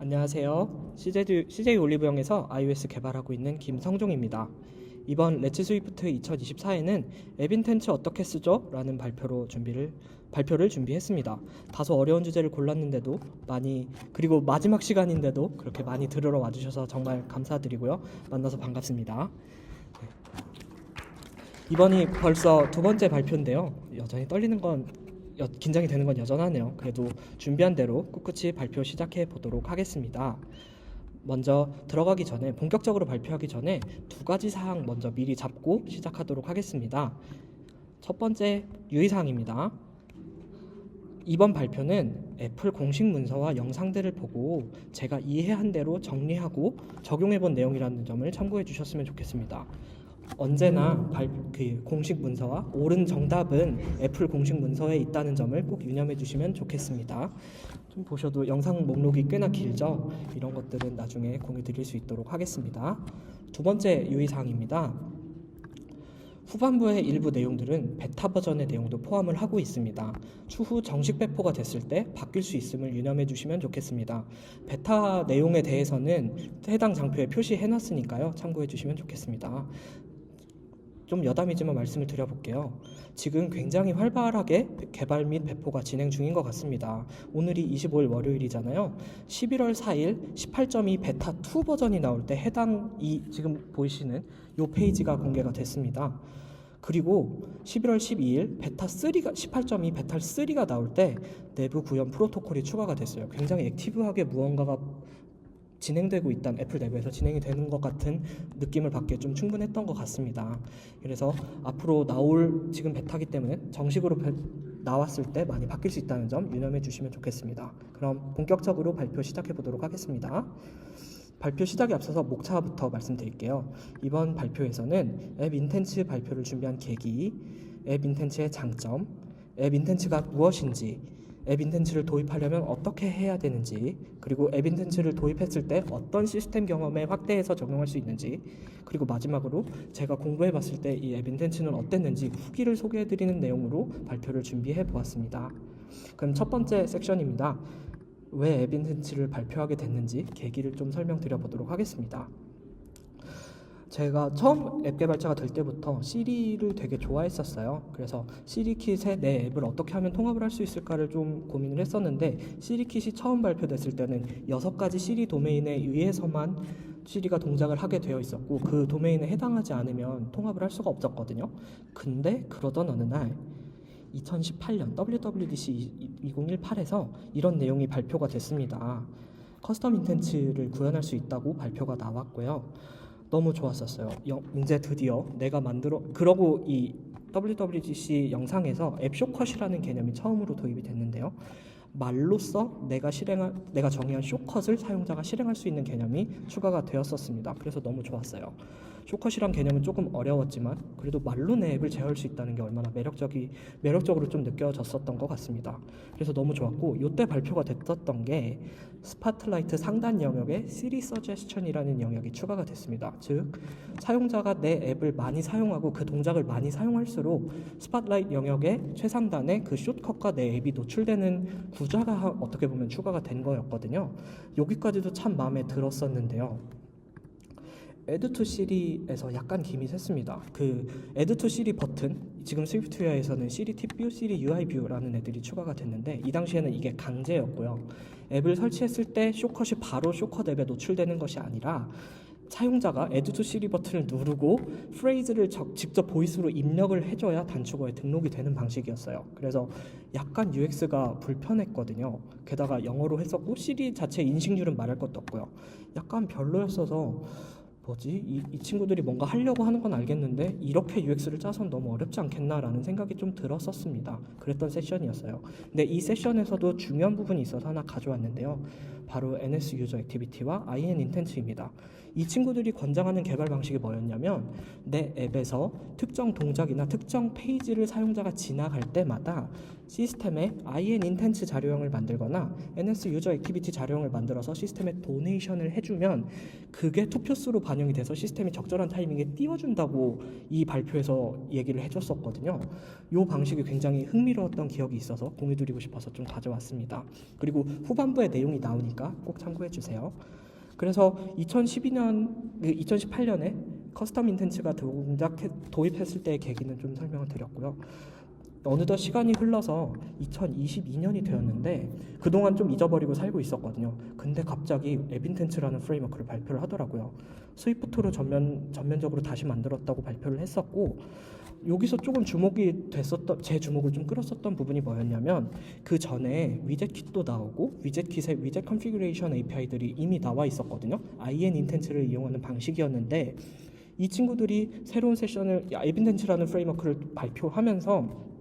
안녕하세요. CJ 올리브영에서 iOS 개발하고 있는 김성종입니다. 이번 렛츠 스위프트 2024에는 앱 인텐츠 어떻게 쓰죠? 라는 발표를 준비했습니다. 다소 어려운 주제를 골랐는데도 그리고 마지막 시간인데도 그렇게 많이 들으러 와주셔서 정말 감사드리고요. 만나서 반갑습니다. 이번이 벌써 두 번째 발표인데요. 여전히 긴장이 되는 건 여전하네요. 그래도 준비한 대로 꿋꿋이 발표 시작해 보도록 하겠습니다. 먼저 들어가기 전에 본격적으로 발표하기 전에 두 가지 사항 먼저 미리 잡고 시작하도록 하겠습니다. 첫 번째 유의사항입니다. 이번 발표는 애플 공식 문서와 영상들을 보고 제가 이해한 대로 정리하고 적용해 본 내용이라는 점을 참고해 주셨으면 좋겠습니다. 언제나 공식 문서와 옳은 정답은 애플 공식 문서에 있다는 점을 꼭 유념해 주시면 좋겠습니다. 좀 보셔도 영상 목록이 꽤나 길죠? 이런 것들은 나중에 공유 드릴 수 있도록 하겠습니다. 두 번째 유의사항입니다. 후반부의 일부 내용들은 베타 버전의 내용도 포함을 하고 있습니다. 추후 정식 배포가 됐을 때 바뀔 수 있음을 유념해 주시면 좋겠습니다. 베타 내용에 대해서는 해당 장표에 표시해 놨으니까요. 참고해 주시면 좋겠습니다. 좀 여담이지만 말씀을 드려볼게요. 지금 굉장히 활발하게 개발 및 배포가 진행 중인 것 같습니다. 오늘이 25일 월요일이잖아요. 11월 4일 18.2 베타 2 버전이 나올 때 지금 보이시는 이 페이지가 공개가 됐습니다. 그리고 11월 12일 베타 3가 18.2 베타 3가 나올 때 내부 구현 프로토콜이 추가가 됐어요. 굉장히 액티브하게 무언가가 진행되고 있던 애플 내부에서 진행이 되는 것 같은 느낌을 받기에 좀 충분했던 것 같습니다. 그래서 앞으로 지금 베타기 때문에 정식으로 나왔을 때 많이 바뀔 수 있다는 점 유념해 주시면 좋겠습니다. 그럼 본격적으로 발표 시작해 보도록 하겠습니다. 발표 시작에 앞서서 목차부터 말씀드릴게요. 이번 발표에서는 앱 인텐츠 발표를 준비한 계기, 앱 인텐츠의 장점, 앱 인텐츠가 무엇인지, 앱 인텐츠를 도입하려면 어떻게 해야 되는지, 그리고 앱 인텐츠를 도입했을 때 어떤 시스템 경험에 확대해서 적용할 수 있는지, 그리고 마지막으로 제가 공부해봤을 때 이 앱 인텐츠는 어땠는지 후기를 소개해드리는 내용으로 발표를 준비해 보았습니다. 그럼 첫 번째 섹션입니다. 왜 앱 인텐츠를 발표하게 됐는지 계기를 좀 설명드려 보도록 하겠습니다. 제가 처음 앱 개발자가 될 때부터 시리를 되게 좋아했었어요. 그래서 시리킷에 내 앱을 어떻게 하면 통합을 할 수 있을까를 좀 고민을 했었는데, 시리킷이 처음 발표됐을 때는 6가지 시리 도메인에 의해서만 시리가 동작을 하게 되어 있었고, 그 도메인에 해당하지 않으면 통합을 할 수가 없었거든요. 근데 그러던 어느 날 2018년 WWDC 2018에서 이런 내용이 발표가 됐습니다. 커스텀 인텐츠를 구현할 수 있다고 발표가 나왔고요. 너무 좋았었어요. 이제 드디어 그러고 이 WWDC 영상에서 앱 쇼컷이라는 개념이 처음으로 도입이 됐는데요. 말로써 내가 정의한 쇼컷을 사용자가 실행할 수 있는 개념이 추가가 되었었습니다. 그래서 너무 좋았어요. 쇼컷이란 개념은 조금 어려웠지만 그래도 말로 내 앱을 제어할 수 있다는 게 얼마나 매력적으로 좀 느껴졌었던 것 같습니다. 그래서 너무 좋았고, 이때 발표가 됐었던 게 스팟라이트 상단 영역에 시리 서제스천이라는 영역이 추가가 됐습니다. 즉, 사용자가 내 앱을 많이 사용하고 그 동작을 많이 사용할수록 스팟라이트 영역의 최상단에 그 숏컷과 내 앱이 노출되는 구조가 어떻게 보면 추가가 된 거였거든요. 여기까지도 참 마음에 들었었는데요. Add to Siri에서 약간 김이 샜습니다. 그 Add to Siri 버튼, 지금 스위프트웨어에서는 Siri Tip View, Siri UI View라는 애들이 추가가 됐는데, 이 당시에는 이게 강제였고요. 앱을 설치했을 때 쇼컷이 바로 쇼컷 앱에 노출되는 것이 아니라 사용자가 Add to Siri 버튼을 누르고 프레이즈를 직접 보이스로 입력을 해줘야 단축어에 등록이 되는 방식이었어요. 그래서 약간 UX가 불편했거든요. 게다가 영어로 했었고 시리 자체 인식률은 말할 것도 없고요. 약간 별로였어서 이 친구들이 뭔가 하려고 하는 건 알겠는데 이렇게 UX를 짜선 너무 어렵지 않겠나라는 생각이 좀 들었었습니다. 그랬던 세션이었어요. 근데 이 세션에서도 중요한 부분이 있어서 하나 가져왔는데요. 바로 NS 유저 액티비티와 IN 인텐츠입니다. 이 친구들이 권장하는 개발 방식이 뭐였냐면, 내 앱에서 특정 동작이나 특정 페이지를 사용자가 지나갈 때마다 시스템에 IN 인텐츠 자료형을 만들거나 NS 유저 액티비티 자료형을 만들어서 시스템에 도네이션을 해주면 그게 투표수로 반영이 돼서 시스템이 적절한 타이밍에 띄워준다고 이 발표에서 얘기를 해줬었거든요. 이 방식이 굉장히 흥미로웠던 기억이 있어서 공유드리고 싶어서 좀 가져왔습니다. 그리고 후반부에 내용이 나오니까 꼭 참고해 주세요. 그래서 2018년에 커스텀 인텐츠가 도입했을 때의 계기는 좀 설명을 드렸고요. 어느덧 시간이 흘러서 2022년이 되었는데 그동안 좀 잊어버리고 살고 있었거든요. 근데 갑자기 앱 인텐츠라는 프레임워크를 발표를 하더라고요. 스위프트로 전면적으로 다시 만들었다고 발표를 했었고, 여기서 조금 제 주목을 좀 끌었었던 부분이 뭐였냐면, 그 전에 위젯킷도 나오고 위젯킷의 위젯 컨피규레이션 API들이 이미 나와 있었거든요. IN 인텐츠를 이용하는 방식이었는데, 이 친구들이 새로운 세션을 앱 인텐츠라는 프레임워크를 발표하면서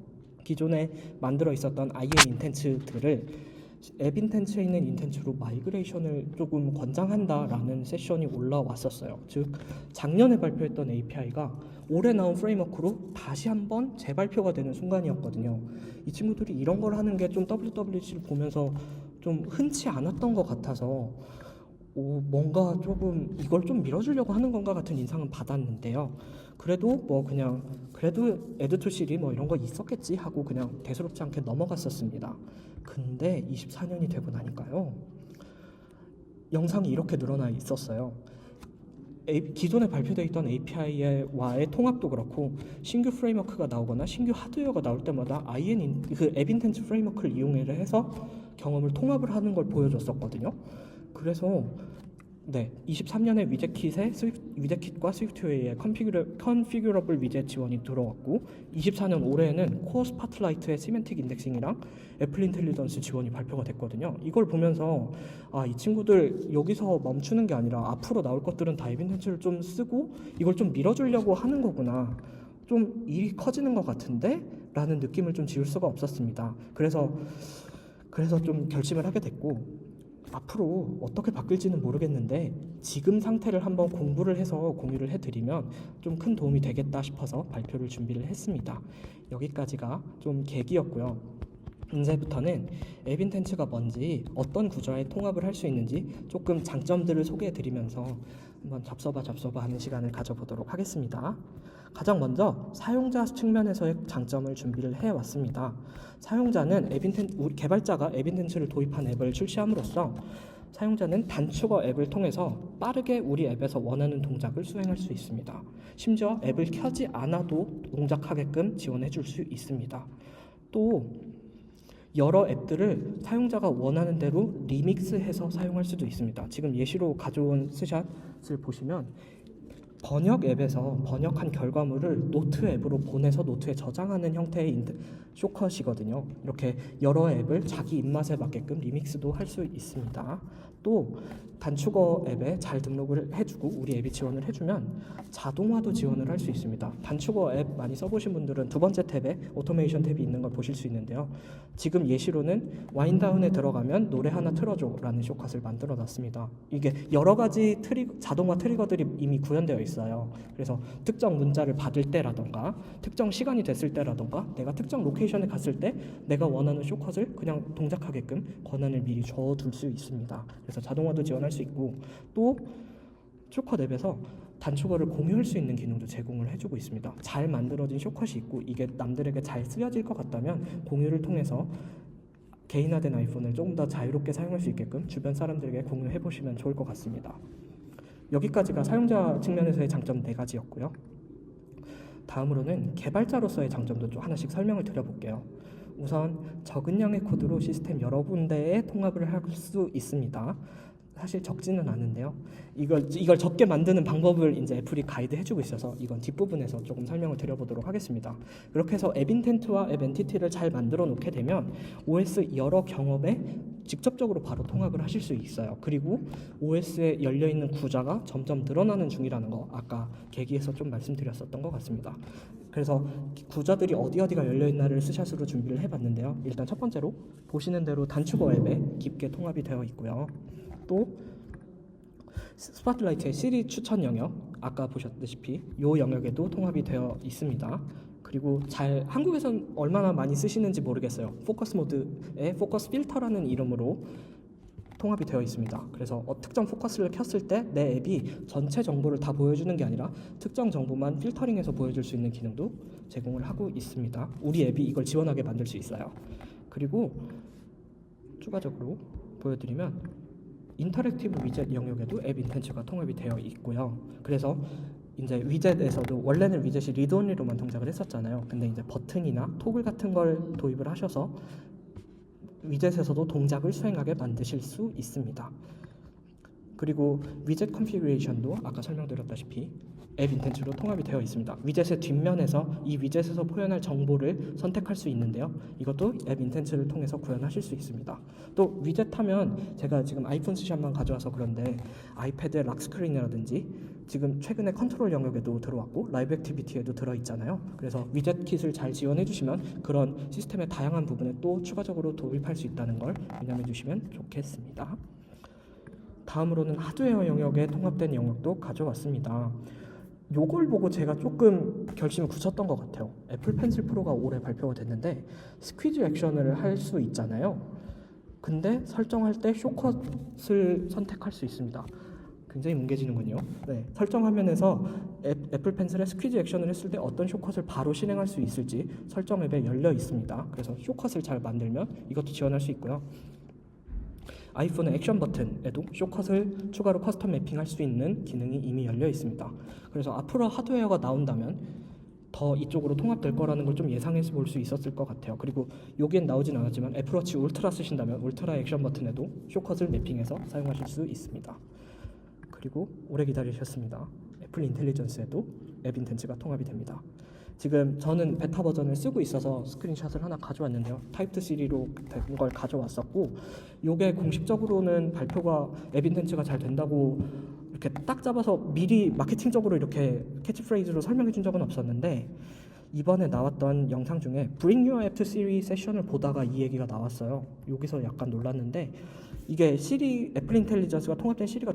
기존에 만들어 있었던 IN 인텐츠들을 앱 인텐츠에 있는 인텐츠로 마이그레이션을 조금 권장한다라는 세션이 올라왔었어요. 즉 작년에 발표했던 API가 올해 나온 프레임워크로 다시 한번 재발표가 되는 순간이었거든요. 이 친구들이 이런 걸 하는 게 좀 WWDC를 보면서 좀 흔치 않았던 것 같아서 뭔가 조금 이걸 좀 밀어주려고 하는 건가 같은 인상은 받았는데요. 그래도 에드투실이 이런 거 있었겠지 하고 그냥 대수롭지 않게 넘어갔었습니다. 근데 24년이 되고 나니까요, 영상이 이렇게 늘어나 있었어요. 기존에 발표되어 있던 API와의 통합도 그렇고, 신규 프레임워크가 나오거나 신규 하드웨어가 나올 때마다 앱 인텐츠 프레임워크를 이용해서 경험을 통합을 하는 걸 보여줬었거든요. 그래서 23년에 위젯킷과 스위프트웨이의 컨피규러블 위젯 지원이 들어왔고, 24년 올해에는 코어 스파트라이트의 시멘틱 인덱싱이랑 애플 인텔리전스 지원이 발표가 됐거든요. 이걸 보면서 이 친구들 여기서 멈추는 게 아니라 앞으로 나올 것들은 다 앱 인텐츠를 좀 쓰고 이걸 좀 밀어주려고 하는 거구나, 좀 일이 커지는 것 같은데? 라는 느낌을 좀 지울 수가 없었습니다. 그래서 좀 결심을 하게 됐고, 앞으로 어떻게 바뀔지는 모르겠는데 지금 상태를 한번 공부를 해서 공유를 해드리면 좀 큰 도움이 되겠다 싶어서 발표를 준비를 했습니다. 여기까지가 좀 계기였고요. 이제부터는 앱 인텐츠가 뭔지, 어떤 구조에 통합을 할 수 있는지 조금 장점들을 소개해드리면서 한번 잡숴봐 하는 시간을 가져보도록 하겠습니다. 가장 먼저 사용자 측면에서의 장점을 준비를 해왔습니다. 사용자는 개발자가 앱 인텐츠를 도입한 앱을 출시함으로써 사용자는 단축어 앱을 통해서 빠르게 우리 앱에서 원하는 동작을 수행할 수 있습니다. 심지어 앱을 켜지 않아도 동작하게끔 지원해 줄 수 있습니다. 또 여러 앱들을 사용자가 원하는 대로 리믹스해서 사용할 수도 있습니다. 지금 예시로 가져온 스샷을 보시면 번역 앱에서 번역한 결과물을 노트 앱으로 보내서 노트에 저장하는 형태의 쇼컷이거든요. 이렇게 여러 앱을 자기 입맛에 맞게끔 리믹스도 할 수 있습니다. 또 단축어 앱에 잘 등록을 해주고 우리 앱이 지원을 해주면 자동화도 지원을 할 수 있습니다. 단축어 앱 많이 써보신 분들은 두 번째 탭에 오토메이션 탭이 있는 걸 보실 수 있는데요. 지금 예시로는 와인다운에 들어가면 노래 하나 틀어줘 라는 쇼컷을 만들어 놨습니다. 이게 여러 가지 자동화 트리거들이 이미 구현되어 있어요. 그래서 특정 문자를 받을 때라던가 특정 시간이 됐을 때라던가 내가 특정 로케이션에 갔을 때 내가 원하는 쇼컷을 그냥 동작하게끔 권한을 미리 줘둘 수 있습니다. 그래서 자동화도 지원할 수 있고, 또 쇼컷 앱에서 단축어를 공유할 수 있는 기능도 제공을 해주고 있습니다. 잘 만들어진 쇼컷이 있고 이게 남들에게 잘 쓰여질 것 같다면 공유를 통해서 개인화된 아이폰을 조금 더 자유롭게 사용할 수 있게끔 주변 사람들에게 공유해 보시면 좋을 것 같습니다. 여기까지가 사용자 측면에서의 장점 4가지였고요. 다음으로는 개발자로서의 장점도 좀 하나씩 설명을 드려볼게요. 우선 적은 양의 코드로 시스템 여러 군데에 통합을 할 수 있습니다. 사실 적지는 않은데요. 이걸 적게 만드는 방법을 이제 애플이 가이드 해주고 있어서 이건 뒷부분에서 조금 설명을 드려보도록 하겠습니다. 그렇게 해서 앱 인텐트와 앱 엔티티를 잘 만들어 놓게 되면 OS 여러 경험에 직접적으로 바로 통합을 하실 수 있어요. 그리고 OS에 열려있는 구자가 점점 늘어나는 중이라는 거 아까 계기에서 좀 말씀드렸었던 것 같습니다. 그래서 구자들이 어디가 열려있나를 스샷으로 준비를 해봤는데요. 일단 첫 번째로 보시는 대로 단축어 앱에 깊게 통합이 되어 있고요. 또 스팟라이트의 시리 추천 영역, 아까 보셨다시피 이 영역에도 통합이 되어 있습니다. 그리고 한국에선 얼마나 많이 쓰시는지 모르겠어요. 포커스 모드의 포커스 필터라는 이름으로 통합이 되어 있습니다. 그래서 특정 포커스를 켰을 때 내 앱이 전체 정보를 다 보여주는 게 아니라 특정 정보만 필터링해서 보여줄 수 있는 기능도 제공을 하고 있습니다. 우리 앱이 이걸 지원하게 만들 수 있어요. 그리고 추가적으로 보여드리면 인터랙티브 위젯 영역에도 앱 인텐츠가 통합이 되어 있고요. 그래서 이제 위젯에서도 원래는 위젯이 리드온리로만 동작을 했었잖아요. 근데 이제 버튼이나 토글 같은 걸 도입을 하셔서 위젯에서도 동작을 수행하게 만드실 수 있습니다. 그리고 위젯 컨피그레이션도 아까 설명드렸다시피 앱 인텐츠로 통합이 되어 있습니다. 위젯의 뒷면에서 이 위젯에서 표현할 정보를 선택할 수 있는데요. 이것도 앱 인텐츠를 통해서 구현하실 수 있습니다. 또 위젯 하면 제가 지금 아이폰 스샷만 가져와서 그런데 아이패드의 락스크린이라든지 지금 최근에 컨트롤 영역에도 들어왔고 라이브 액티비티에도 들어있잖아요. 그래서 위젯 킷을 잘 지원해 주시면 그런 시스템의 다양한 부분에 또 추가적으로 도입할 수 있다는 걸 기념해 주시면 좋겠습니다. 다음으로는 하드웨어 영역에 통합된 영역도 가져왔습니다. 요걸 보고 제가 조금 결심을 굳혔던 것 같아요. 애플 펜슬 프로가 올해 발표가 됐는데 스퀴즈 액션을 할 수 있잖아요. 근데 설정할 때 숏컷을 선택할 수 있습니다. 굉장히 뭉개지는군요. 네, 설정 화면에서 애플 펜슬에 스퀴즈 액션을 했을 때 어떤 숏컷을 바로 실행할 수 있을지 설정 앱에 열려 있습니다. 그래서 숏컷을 잘 만들면 이것도 지원할 수 있고요. 아이폰의 액션 버튼에도 숏컷을 추가로 커스텀 매핑할 수 있는 기능이 이미 열려 있습니다. 그래서 앞으로 하드웨어가 나온다면 더 이쪽으로 통합될 거라는 걸 좀 예상해서 볼 수 있었을 것 같아요. 그리고 여기엔 나오진 않았지만 애플워치 울트라 쓰신다면 울트라 액션 버튼에도 숏컷을 매핑해서 사용하실 수 있습니다. 그리고 오래 기다리셨습니다. 애플 인텔리전스에도 앱 인텐츠가 통합이 됩니다. 지금 저는 베타 버전을 쓰고 있어서 스크린샷을 하나 가져왔는데요. 타입 2C로 된 걸 가져왔었고 이게 공식적으로는 발표가 앱 인텐츠가 잘 된다고 이렇게 딱 잡아서 미리 마케팅적으로 이렇게 캐치프레이즈로 설명해 준 적은 없었는데 이번에 나왔던 영상 중에 Bring Your App to Siri 세션을 보다가 이 얘기가 나왔어요. 여기서 약간 놀랐는데 이게 시리 애플 인텔리전스가 통합된 시리가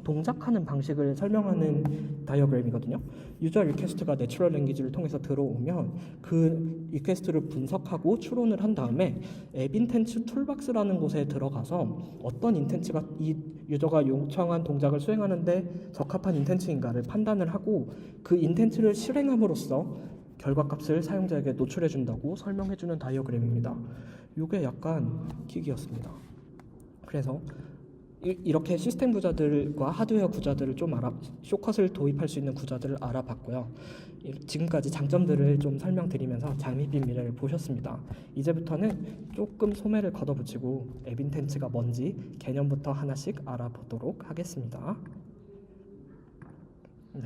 동작하는 방식을 설명하는 다이어그램이거든요. 유저 리퀘스트가 내추럴 랭귀지를 통해서 들어오면 그 리퀘스트를 분석하고 추론을 한 다음에 앱 인텐츠 툴박스라는 곳에 들어가서 어떤 인텐츠가 이 유저가 요청한 동작을 수행하는데 적합한 인텐츠인가를 판단을 하고 그 인텐츠를 실행함으로써 결과값을 사용자에게 노출해 준다고 설명해 주는 다이어그램입니다. 이게 약간 킥이었습니다. 그래서 이렇게 시스템 구조들과 하드웨어 구조들을 좀 숏컷을 도입할 수 있는 구조들을 알아봤고요. 지금까지 장점들을 좀 설명드리면서 장밋빛 미래를 보셨습니다. 이제부터는 조금 소매를 걷어붙이고 앱 인텐츠가 뭔지 개념부터 하나씩 알아보도록 하겠습니다. 네.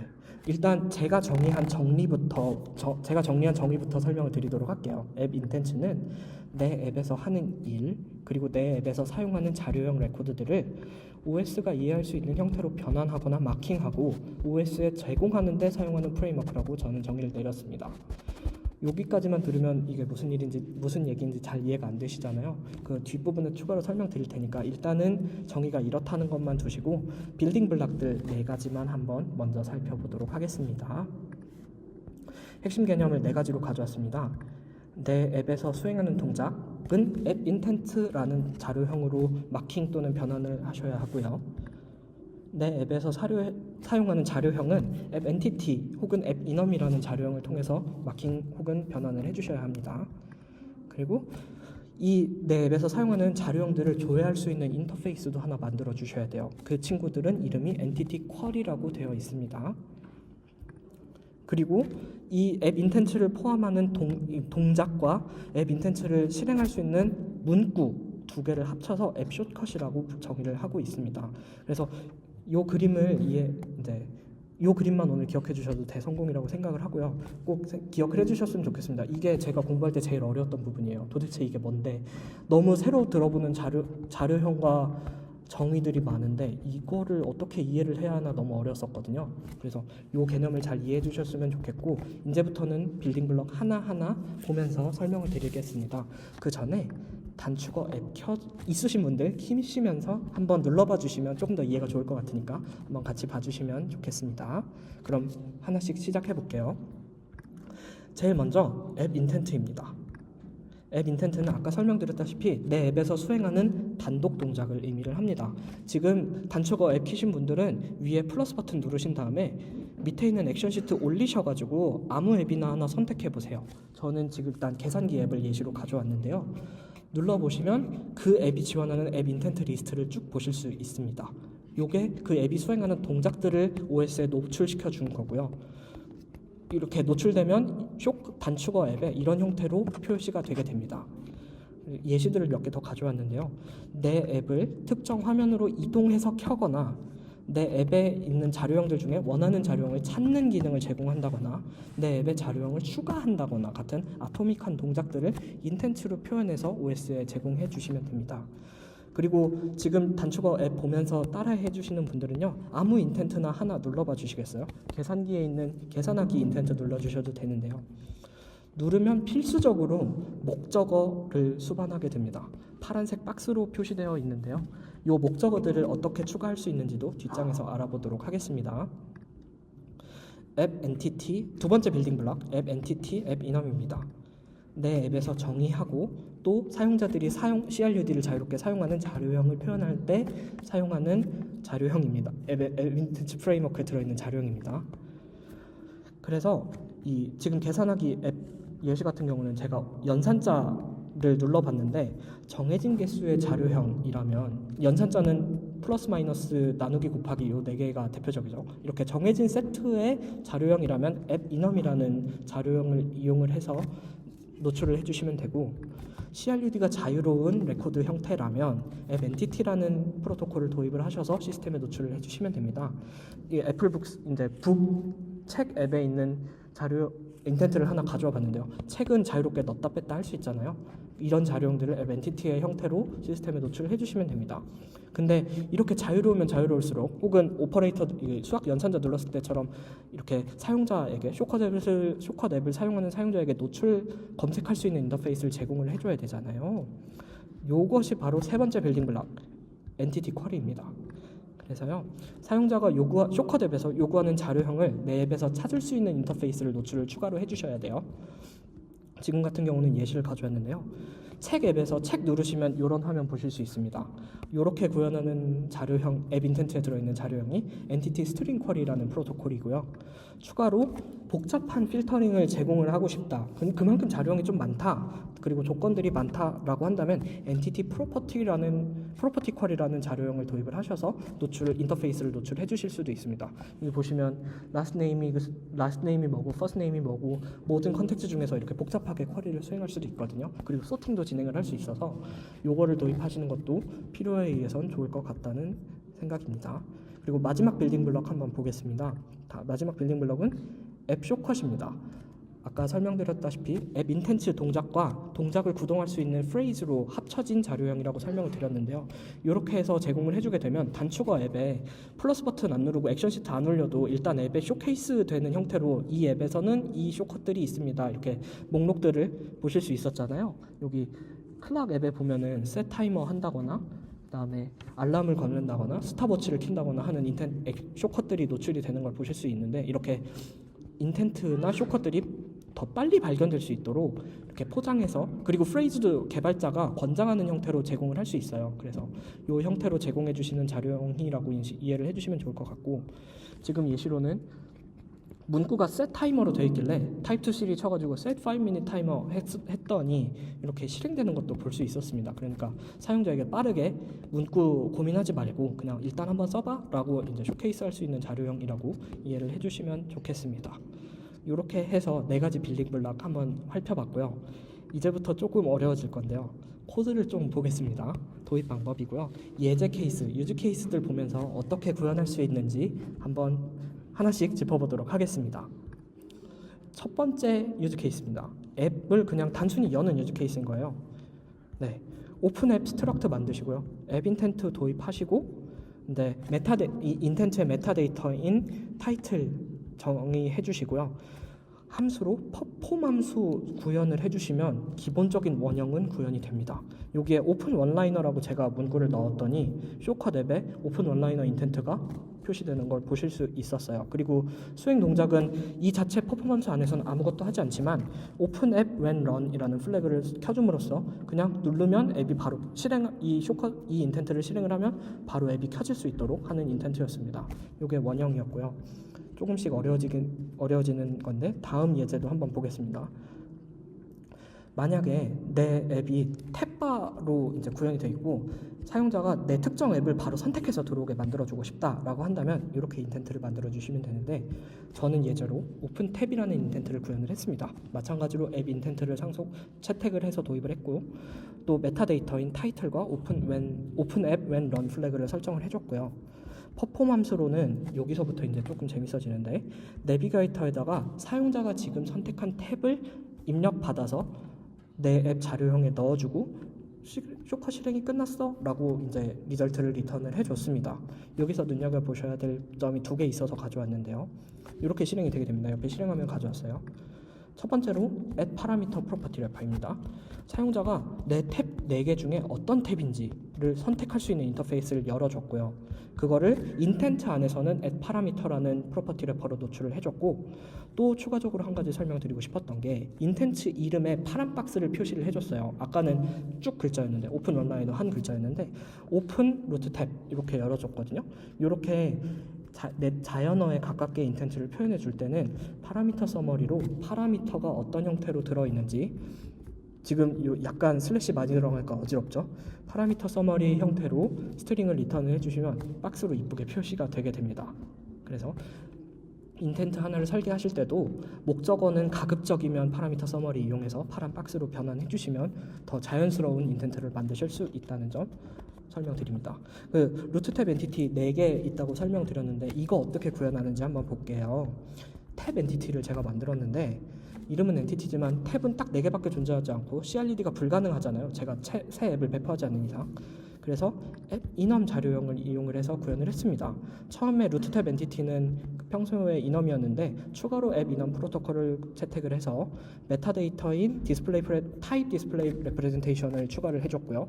일단 제가 정리한 정리부터 설명을 드리도록 할게요. 앱 인텐츠는 내 앱에서 하는 일 그리고 내 앱에서 사용하는 자료형 레코드들을 OS가 이해할 수 있는 형태로 변환하거나 마킹하고 OS에 제공하는 데 사용하는 프레임워크라고 저는 정의를 내렸습니다. 여기까지만 들으면 이게 무슨 얘기인지 잘 이해가 안 되시잖아요. 그 뒷부분에 추가로 설명드릴 테니까 일단은 정의가 이렇다는 것만 두시고 빌딩 블록들 4가지만 한번 먼저 살펴보도록 하겠습니다. 핵심 개념을 4가지로 가져왔습니다. 내 앱에서 수행하는 동작은 앱 인텐트라는 자료형으로 마킹 또는 변환을 하셔야 하고요. 내 앱에서 사용하는 자료형은 앱 엔티티 혹은 앱 이넘이라는 자료형을 통해서 마킹 혹은 변환을 해주셔야 합니다. 그리고 이 내 앱에서 사용하는 자료형들을 조회할 수 있는 인터페이스도 하나 만들어 주셔야 돼요. 그 친구들은 이름이 엔티티 쿼리라고 되어 있습니다. 그리고 이 앱 인텐츠를 포함하는 동작과 앱 인텐츠를 실행할 수 있는 문구 2개를 합쳐서 앱 숏컷이라고 정의를 하고 있습니다. 그래서 요 그림만 오늘 기억해 주셔도 대성공이라고 생각을 하고요. 꼭 기억을 해주셨으면 좋겠습니다. 이게 제가 공부할 때 제일 어려웠던 부분이에요. 도대체 이게 뭔데? 너무 새로 들어보는 자료형과 정의들이 많은데 이거를 어떻게 이해를 해야 하나 너무 어려웠었거든요. 그래서 요 개념을 잘 이해해 주셨으면 좋겠고 이제부터는 빌딩 블록 하나하나 보면서 설명을 드리겠습니다. 그 전에 단축어 앱 있으신 분들 키시면서 한번 눌러봐 주시면 조금 더 이해가 좋을 것 같으니까 한번 같이 봐주시면 좋겠습니다. 그럼 하나씩 시작해 볼게요. 제일 먼저 앱 인텐트입니다. 앱 인텐트는 아까 설명드렸다시피 내 앱에서 수행하는 단독 동작을 의미를 합니다. 지금 단축어 앱 키신 분들은 위에 플러스 버튼 누르신 다음에 밑에 있는 액션 시트 올리셔가지고 아무 앱이나 하나 선택해 보세요. 저는 지금 일단 계산기 앱을 예시로 가져왔는데요. 눌러보시면 그 앱이 지원하는 앱 인텐트 리스트를 쭉 보실 수 있습니다. 요게 그 앱이 수행하는 동작들을 OS에 노출시켜 준 거고요. 이렇게 노출되면 단축어 앱에 이런 형태로 표시가 되게 됩니다. 예시들을 몇 개 더 가져왔는데요. 내 앱을 특정 화면으로 이동해서 켜거나 내 앱에 있는 자료형들 중에 원하는 자료형을 찾는 기능을 제공한다거나 내 앱에 자료형을 추가한다거나 같은 아토믹한 동작들을 인텐트로 표현해서 OS에 제공해 주시면 됩니다. 그리고 지금 단축어 앱 보면서 따라해 주시는 분들은요, 아무 인텐트나 하나 눌러봐 주시겠어요? 계산기에 있는 계산하기 인텐트 눌러주셔도 되는데요. 누르면 필수적으로 목적어를 수반하게 됩니다. 파란색 박스로 표시되어 있는데요. 이 목적어들을 어떻게 추가할 수 있는지도 뒷장에서 알아보도록 하겠습니다. 앱 엔티티, 두 번째 빌딩 블록, 앱 엔티티, 앱 이넘입니다. 내 앱에서 정의하고 또 사용자들이 CRUD를 자유롭게 사용하는 자료형을 표현할 때 사용하는 자료형입니다. 앱 인텐트 프레임워크에 들어있는 자료형입니다. 그래서 지금 계산하기 앱 예시 같은 경우는 제가 연산자를 눌러봤는데 정해진 개수의 자료형이라면 연산자는 플러스 마이너스 나누기 곱하기 요 4개가 대표적이죠. 이렇게 정해진 세트의 자료형이라면 앱 이넘이라는 자료형을 이용을 해서 노출을 해주시면 되고, CRUD가 자유로운 레코드 형태라면 앱 엔티티라는 프로토콜을 도입을 하셔서 시스템에 노출을 해주시면 됩니다. 이 애플북스 이제 책 앱에 있는 자료 인텐트를 하나 가져와 봤는데요. 책은 자유롭게 넣었다 뺐다 할 수 있잖아요. 이런 자료형들을 앱 엔티티의 형태로 시스템에 노출을 해주시면 됩니다. 근데 이렇게 자유로우면 자유로울수록 혹은 오퍼레이터 수학 연산자 눌렀을 때처럼 이렇게 사용자에게 쇼컷 앱을 사용하는 사용자에게 노출 검색할 수 있는 인터페이스를 제공을 해줘야 되잖아요. 요것이 바로 세 번째 빌딩 블록 엔티티 쿼리입니다. 그래서요, 사용자가 쇼컷 앱에서 요구하는 자료형을 내 앱에서 찾을 수 있는 인터페이스를 노출을 추가로 해주셔야 돼요. 지금 같은 경우는 예시를 가져왔는데요. 책 앱에서 책 누르시면 이런 화면 보실 수 있습니다. 이렇게 구현하는 자료형, 앱 인텐트에 들어있는 자료형이 엔티티 스트링 쿼리라는 프로토콜이고요. 추가로 복잡한 필터링을 제공을 하고 싶다, 그만큼 자료형이 좀 많다, 그리고 조건들이 많다라고 한다면 엔티티 프로퍼티 쿼리라는 자료형을 도입을 하셔서 인터페이스를 노출해 주실 수도 있습니다. 여기 보시면 last name이 뭐고 first name이 뭐고 모든 컨텍스트 중에서 이렇게 복잡하게 쿼리를 수행할 수도 있거든요. 그리고 소팅도 진행을 할 수 있어서 요거를 도입하시는 것도 필요에 의해선 좋을 것 같다는 생각입니다. 그리고 마지막 빌딩 블록 한번 보겠습니다. 마지막 빌딩 블록은 앱 쇼컷입니다. 아까 설명드렸다시피 앱 인텐트 동작과 동작을 구동할 수 있는 프레이즈로 합쳐진 자료형이라고 설명을 드렸는데요. 이렇게 해서 제공을 해주게 되면 단축어 앱에 플러스 버튼 안 누르고 액션 시트 안 올려도 일단 앱에 쇼케이스 되는 형태로 이 앱에서는 이 쇼컷들이 있습니다, 이렇게 목록들을 보실 수 있었잖아요. 여기 클락 앱에 보면은 셋 타이머 한다거나 그다음에 알람을 걸는다거나 스탑워치를 킨다거나 하는 쇼컷들이 노출이 되는 걸 보실 수 있는데, 이렇게 인텐트나 쇼컷들이 더 빨리 발견될 수 있도록 이렇게 포장해서, 그리고 프레이즈도 개발자가 권장하는 형태로 제공을 할 수 있어요. 그래서 이 형태로 제공해 주시는 자료형이라고 이해를 해주시면 좋을 것 같고, 지금 예시로는 문구가 set 타이머로 되어 있길래 타입 2 시리 쳐가지고 set 5-minute timer 했더니 이렇게 실행되는 것도 볼 수 있었습니다. 그러니까 사용자에게 빠르게 문구 고민하지 말고 그냥 일단 한번 써봐 라고 이제 쇼케이스 할 수 있는 자료형이라고 이해를 해주시면 좋겠습니다. 이렇게 해서 4가지 빌딩 블록 한번 살펴봤고요. 이제부터 조금 어려워질 건데요. 코드를 좀 보겠습니다. 도입 방법이고요. 예제 케이스, 유즈 케이스들 보면서 어떻게 구현할 수 있는지 한번 하나씩 짚어보도록 하겠습니다. 첫 번째 유즈 케이스입니다. 앱을 그냥 단순히 여는 유즈 케이스인 거예요. 네, 오픈 앱 스트럭트 만드시고요. 앱 인텐트 도입하시고, 인텐트의 메타데이터인 타이틀 정의해 주시고요. 함수로 perform 함수 구현을 해주시면 기본적인 원형은 구현이 됩니다. 여기에 오픈 원라이너라고 제가 문구를 넣었더니 쇼컷 앱에 오픈 원라이너 인텐트가 표시되는 걸 보실 수 있었어요. 그리고 수행 동작은 이 자체 퍼포먼스 안에서는 아무것도 하지 않지만 오픈 앱 when run이라는 플래그를 켜줌으로써 그냥 누르면 앱이 바로 이 인텐트를 실행을 하면 바로 앱이 켜질 수 있도록 하는 인텐트였습니다. 이게 원형이었고요. 조금씩 어려워지는 건데 다음 예제도 한번 보겠습니다. 만약에 내 앱이 탭바로 이제 구현이 되어 있고 사용자가 내 특정 앱을 바로 선택해서 들어오게 만들어주고 싶다라고 한다면 이렇게 인텐트를 만들어주시면 되는데 저는 예제로 오픈 탭이라는 인텐트를 구현을 했습니다. 마찬가지로 앱 인텐트를 상속 채택을 해서 도입을 했고 또 메타데이터인 타이틀과 오픈 앱 when run 플래그를 설정을 해줬고요. 퍼폼 함수로는 여기서부터 이제 조금 재밌어지는데 내비게이터에다가 사용자가 지금 선택한 탭을 입력받아서 내 앱 자료형에 넣어주고 쇼컷 실행이 끝났어 라고 이제 리절트를 리턴을 해줬습니다. 여기서 눈여겨보셔야 될 점이 2개 있어서 가져왔는데요. 이렇게 실행이 되게 됩니다. 옆에 실행화면 가져왔어요. 첫 번째로 add parameter property 래퍼입니다. 사용자가 내 탭 4개 중에 어떤 탭인지를 선택할 수 있는 인터페이스를 열어줬고요. 그거를 인텐트 안에서는 add parameter라는 프로퍼티 래퍼로 노출을 해줬고 또 추가적으로 한 가지 설명드리고 싶었던 게 인텐트 이름에 파란 박스를 표시를 해줬어요. 아까는 쭉 글자였는데 오픈 원라이너 한 글자였는데 오픈 루트 탭 이렇게 열어줬거든요. 이렇게 내 자연어에 가깝게 인텐트를 표현해 줄 때는 파라미터 서머리로 파라미터가 어떤 형태로 들어있는지 지금 약간 슬래시 많이 들어가니까 어지럽죠? 파라미터 서머리 형태로 스트링을 리턴을 해주시면 박스로 이쁘게 표시가 되게 됩니다. 그래서 인텐트 하나를 설계하실 때도 목적어는 가급적이면 파라미터 서머리 이용해서 파란 박스로 변환해 주시면 더 자연스러운 인텐트를 만드실 수 있다는 점 설명드립니다. 그 루트 탭 엔티티 4개 있다고 설명드렸는데 이거 어떻게 구현하는지 한번 볼게요. 탭 엔티티를 제가 만들었는데 이름은 엔티티지만 탭은 딱 4개밖에 존재하지 않고 CRD가 불가능하잖아요. 제가 새 앱을 배포하지 않는 이상. 그래서 앱 인엄 자료형을 이용을 해서 구현을 했습니다. 처음에 루트 탭 엔티티는 평소의 인엄이었는데 추가로 앱 인엄 프로토콜을 채택을 해서 메타데이터인 타입 디스플레이 레프레젠테이션을 추가를 해줬고요.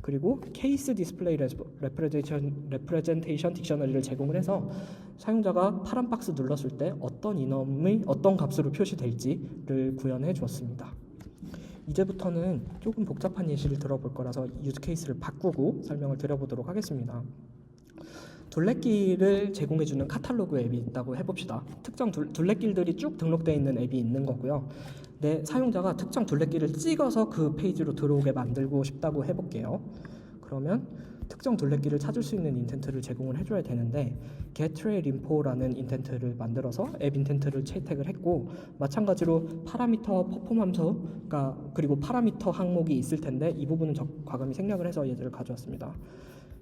그리고 케이스 디스플레이 레프레젠테이션 딕셔너리를 제공을 해서 사용자가 파란 박스 눌렀을 때 어떤 인엄의 어떤 값으로 표시될지를 구현해 주었습니다. 이제부터는 조금 복잡한 예시를 들어볼 거라서 유즈 케이스를 바꾸고 설명을 드려보도록 하겠습니다. 둘레길을 제공해주는 카탈로그 앱이 있다고 해봅시다. 특정 둘레길들이 쭉 등록되어 있는 앱이 있는 거고요. 내 사용자가 특정 둘레길을 찍어서 그 페이지로 들어오게 만들고 싶다고 해볼게요. 그러면 특정 둘레길을 찾을 수 있는 인텐트를 제공을 해줘야 되는데 getTrailInfo라는 인텐트를 만들어서 앱 인텐트를 채택을 했고 마찬가지로 파라미터 퍼포먼스가 그리고 파라미터 항목이 있을 텐데 이 부분은 과감히 생략을 해서 예제를 가져왔습니다.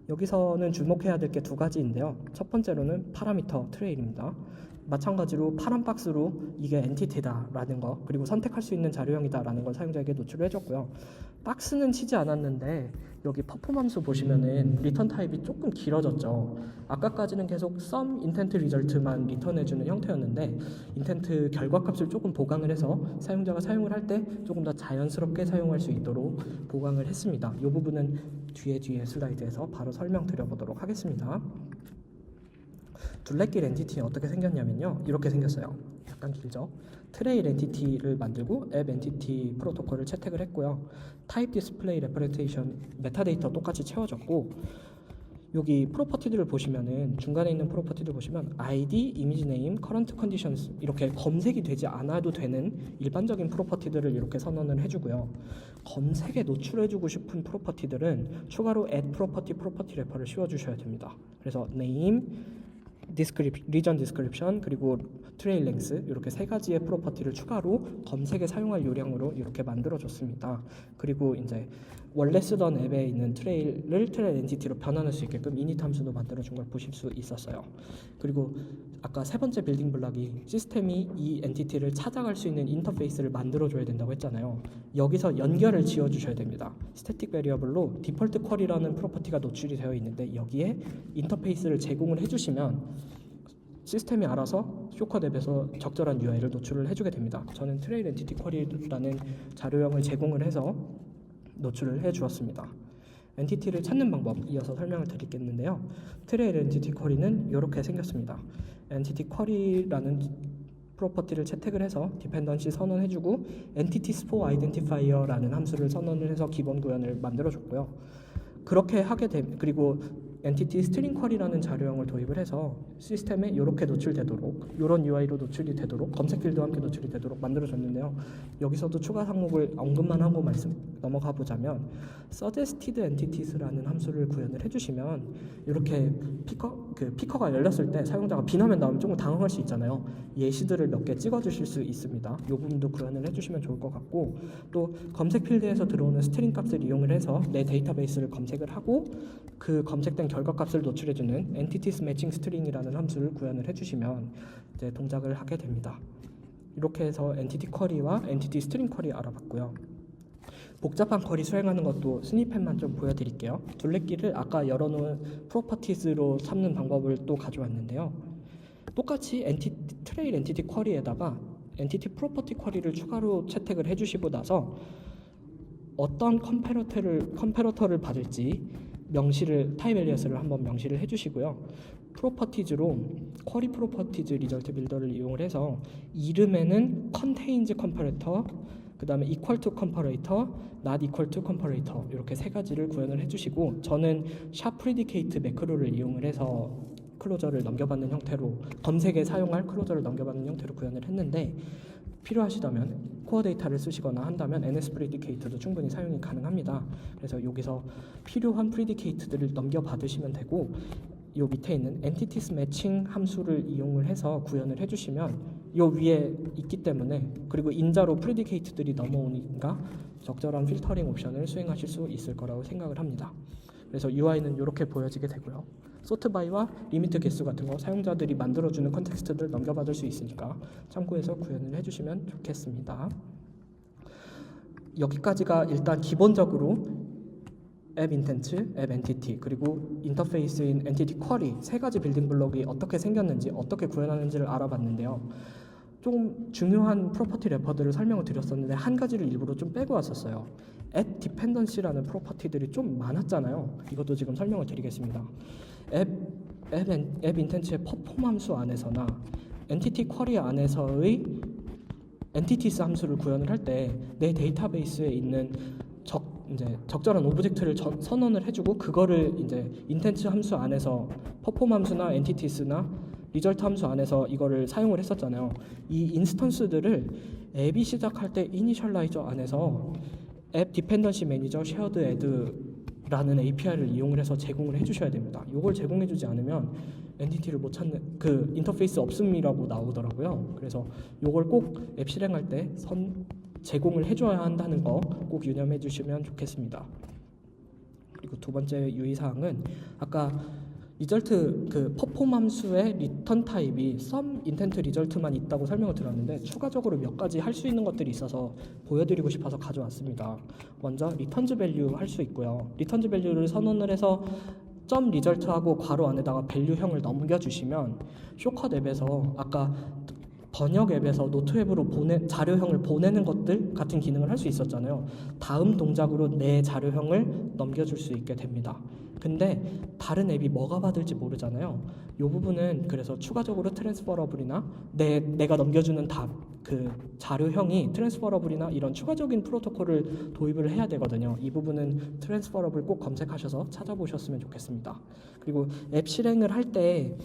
여기서는 주목해야 될 게 2가지인데요. 첫 번째로는 파라미터 트레일입니다. 마찬가지로 파란 박스로 이게 엔티티다라는 거 그리고 선택할 수 있는 자료형이다라는 걸 사용자에게 노출을 해줬고요. 박스는 치지 않았는데 여기 퍼포먼스 보시면은 리턴 타입이 조금 길어졌죠. 아까까지는 계속 sum intent result만 리턴해주는 형태였는데 인텐트 결과값을 조금 보강을 해서 사용자가 사용을 할 때 조금 더 자연스럽게 사용할 수 있도록 보강을 했습니다. 이 부분은 뒤에 슬라이드에서 바로 설명드려보도록 하겠습니다. 둘레길 엔티티는 어떻게 생겼냐면요. 이렇게 생겼어요. 약간 길죠? 트레일 엔티티를 만들고 앱 엔티티 프로토콜을 채택을 했고요. 타입 디스플레이 레프레젠테이션 메타데이터 똑같이 채워졌고 여기 프로퍼티들을 보시면은 중간에 있는 프로퍼티들 보시면 ID, 이미지 네임, 커런트 컨디션스 이렇게 검색이 되지 않아도 되는 일반적인 프로퍼티들을 이렇게 선언을 해주고요. 검색에 노출해주고 싶은 프로퍼티들은 추가로 add 프로퍼티 래퍼를 씌워주셔야 됩니다. 그래서 name, 리전 디스크립션 그리고 트레일 랭스 이렇게 3가지의 프로퍼티를 추가로 검색에 사용할 요량으로 이렇게 만들어줬습니다. 그리고 이제 원래 쓰던 앱에 있는 트레일 엔티티로 변환할 수 있게끔 이닛 함수도 만들어준 걸 보실 수 있었어요. 그리고 아까 3번째 빌딩 블럭이 시스템이 이 엔티티를 찾아갈 수 있는 인터페이스를 만들어줘야 된다고 했잖아요. 여기서 연결을 지어주셔야 됩니다. 스태틱 베리어블로 디폴트 쿼리라는 프로퍼티가 노출이 되어 있는데 여기에 인터페이스를 제공을 해주시면 시스템이 알아서 쇼커 앱에서 적절한 UI를 노출을 해주게 됩니다. 저는 트레일 엔티티 쿼리라는 자료형을 제공을 해서 노출을 해주었습니다. 엔티티를 찾는 방법 이어서 설명을 드리겠는데요. 트레일 엔티티 쿼리는 이렇게 생겼습니다. 엔티티 쿼리라는 프로퍼티를 채택을 해서 디펜던시 선언해주고 엔티티 스포 아이덴티파이어라는 함수를 선언을 해서 기본 구현을 만들어줬고요. 그렇게 하게 그리고 엔티티 스트링 쿼리라는 자료형을 도입을 해서 시스템에 이렇게 노출되도록 이런 UI로 노출이 되도록 검색 필드와 함께 노출이 되도록 만들어줬는데요. 여기서도 추가 항목을 언급만 하고 넘어가 보자면 suggested entities라는 함수를 구현을 해주시면 이렇게 피커가 열렸을 때 사용자가 비나면 나오면 조금 당황할 수 있잖아요. 예시들을 몇 개 찍어주실 수 있습니다. 이 부분도 구현을 해주시면 좋을 것 같고 또 검색 필드에서 들어오는 스트링 값을 이용을 해서 내 데이터베이스를 검색을 하고 그 검색된 결과값을 노출해주는 entities matching string이라는 함수를 구현을 해주시면 이제 동작을 하게 됩니다. 이렇게 해서 엔티티 쿼리와 엔티티 스트링 쿼리 알아봤고요. 복잡한 쿼리 수행하는 것도 스니펫만 좀 보여드릴게요. 둘레길을 아까 열어놓은 프로퍼티즈로 삼는 방법을 또 가져왔는데요. 똑같이 트레일 엔티티 쿼리에다가 엔티티 프로퍼티 쿼리를 추가로 채택을 해주시고 나서 어떤 컴패러터를 받을지 타입 엘리어스를 한번 명시를 해주시고요. 프로퍼티즈로 쿼리 프로퍼티즈 리절트 빌더를 이용을 해서 이름에는 contains 컴퍼레이터, 그 다음에 equal to 컴퍼레이터, not equal to 컴퍼레이터 이렇게 세 가지를 구현을 해주시고 저는 샵 프리디케이트 매크로를 이용을 해서 클로저를 넘겨받는 형태로 검색에 사용할 클로저를 넘겨받는 형태로 구현을 했는데 필요하시다면 코어 데이터를 쓰시거나 한다면 NS 프리디케이트도 충분히 사용이 가능합니다. 그래서 여기서 필요한 프리디케이트들을 넘겨받으시면 되고 이 밑에 있는 entities matching 함수를 이용을 해서 구현을 해주시면 이 위에 있기 때문에 그리고 인자로 프리디케이트들이 넘어오니까 적절한 필터링 옵션을 수행하실 수 있을 거라고 생각을 합니다. 그래서 UI는 이렇게 보여지게 되고요. 소트 바이와 리미트 개수 같은 거 사용자들이 만들어주는 컨텍스트를 넘겨받을 수 있으니까 참고해서 구현을 해주시면 좋겠습니다. 여기까지가 일단 기본적으로 앱 인텐트, 앱 엔티티, 그리고 인터페이스인 엔티티 쿼리 세 가지 빌딩 블록이 어떻게 생겼는지 어떻게 구현하는지를 알아봤는데요. 좀 중요한 프로퍼티 레퍼들을 설명을 드렸었는데 한 가지를 일부러 좀 빼고 왔었어요. 앱 디펜던시라는 프로퍼티들이 좀 많았잖아요. 이것도 지금 설명을 드리겠습니다. 앱 인텐츠의 퍼포먼스 안에서나 엔티티 쿼리 안에서의 엔티티스 함수를 구현을 할 때 내 데이터베이스에 있는 적절한 오브젝트를 선언을 해주고 그거를 이제 인텐츠 함수 안에서 퍼폼 함수나 엔티티스나 리절트 함수 안에서 이거를 사용을 했었잖아요. 이 인스턴스들을 앱이 시작할 때 이니셜라이저 안에서 앱 디펜던시 매니저 쉐어드 애드라는 API를 이용을 해서 제공을 해주셔야 됩니다. 이걸 제공해주지 않으면 엔티티를 못 찾는 그 인터페이스 없음이라고 나오더라고요. 그래서 이걸 꼭 앱 실행할 때 제공을 해줘야 한다는 거 꼭 유념해 주시면 좋겠습니다. 그리고 두 번째 유의사항은 아까 리절트 퍼폼 함수의 리턴 타입이 some intent result만 있다고 설명을 드렸는데 추가적으로 몇 가지 할 수 있는 것들이 있어서 보여드리고 싶어서 가져왔습니다. 먼저 리턴즈 밸류 할 수 있고요. 리턴즈 밸류를 선언을 해서 점 리절트하고 괄호 안에다가 밸류형을 넘겨주시면 쇼컷 앱에서 아까 번역 앱에서 노트 앱으로 자료형을 보내는 것들 같은 기능을 할 수 있었잖아요. 다음 동작으로 내 자료형을 넘겨줄 수 있게 됩니다. 근데 다른 앱이 뭐가 받을지 모르잖아요. 이 부분은 그래서 추가적으로 트랜스퍼러블이나 내가 넘겨주는 그 자료형이 트랜스퍼러블이나 이런 추가적인 프로토콜을 도입을 해야 되거든요. 이 부분은 트랜스퍼러블 꼭 검색하셔서 찾아보셨으면 좋겠습니다. 그리고 앱 실행을 할 때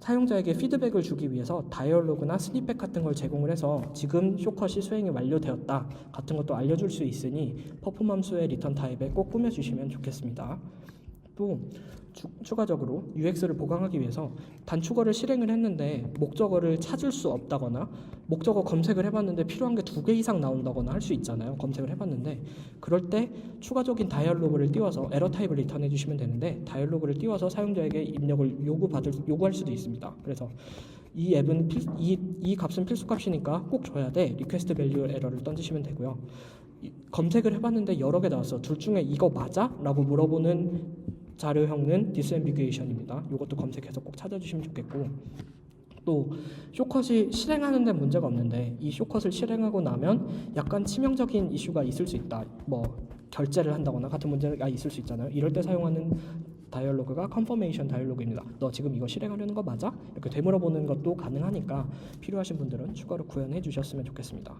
사용자에게 피드백을 주기 위해서 다이얼로그나 스니펫 같은 걸 제공을 해서 지금 쇼컷이 수행이 완료되었다 같은 것도 알려줄 수 있으니 퍼포먼스의 리턴 타입에 꼭 꾸며주시면 좋겠습니다. 또 추가적으로 UX를 보강하기 위해서 단축어를 실행을 했는데 목적어를 찾을 수 없다거나 목적어 검색을 해봤는데 필요한 게 2개 이상 나온다거나 할 수 있잖아요. 검색을 해봤는데 그럴 때 추가적인 다이얼로그를 띄워서 에러 타입을 리턴해 주시면 되는데 다이얼로그를 띄워서 사용자에게 입력을 요구할 수도 있습니다. 그래서 이 앱은 이 값은 필수 값이니까 꼭 줘야 돼. 리퀘스트 밸류 에러를 던지시면 되고요. 검색을 해봤는데 여러 개 나왔어. 둘 중에 이거 맞아? 라고 물어보는 자료형은 디스앰비규에이션입니다. 이것도 검색해서 꼭 찾아주시면 좋겠고 또 쇼컷이 실행하는 데 문제가 없는데 이 쇼컷을 실행하고 나면 약간 치명적인 이슈가 있을 수 있다. 뭐 결제를 한다거나 같은 문제가 있을 수 있잖아요. 이럴 때 사용하는 다이얼로그가 컨퍼메이션 다이얼로그입니다. 너 지금 이거 실행하려는 거 맞아? 이렇게 되물어보는 것도 가능하니까 필요하신 분들은 추가로 구현해 주셨으면 좋겠습니다.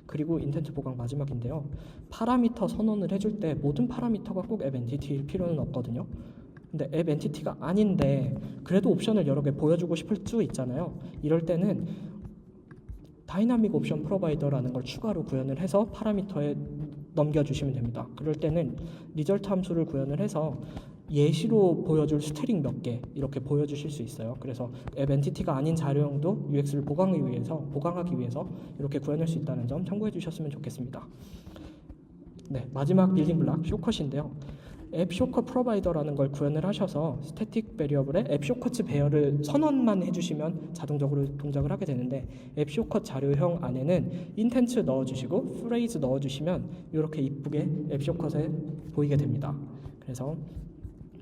그리고 인텐트 보강 마지막인데요. 파라미터 선언을 해줄 때 모든 파라미터가 꼭 앱 엔티티일 필요는 없거든요. 근데 앱 엔티티가 아닌데 그래도 옵션을 여러 개 보여주고 싶을 수 있잖아요. 이럴 때는 다이나믹 옵션 프로바이더라는 걸 추가로 구현을 해서 파라미터에 넘겨주시면 됩니다. 그럴 때는 리절트 함수를 구현을 해서 예시로 보여줄 스트링 몇 개 이렇게 보여주실 수 있어요. 그래서 앱 엔티티가 아닌 자료형도 UX를 보강하기 위해서 이렇게 구현할 수 있다는 점 참고해 주셨으면 좋겠습니다. 네, 마지막 빌딩 블락 쇼컷인데요. 앱 쇼컷 프로바이더라는 걸 구현을 하셔서 스태틱 베리어블에 앱 쇼컷 배열을 선언만 해주시면 자동적으로 동작을 하게 되는데 앱 쇼컷 자료형 안에는 인텐츠 넣어주시고 프레이즈 넣어주시면 이렇게 이쁘게 앱 쇼컷에 보이게 됩니다. 그래서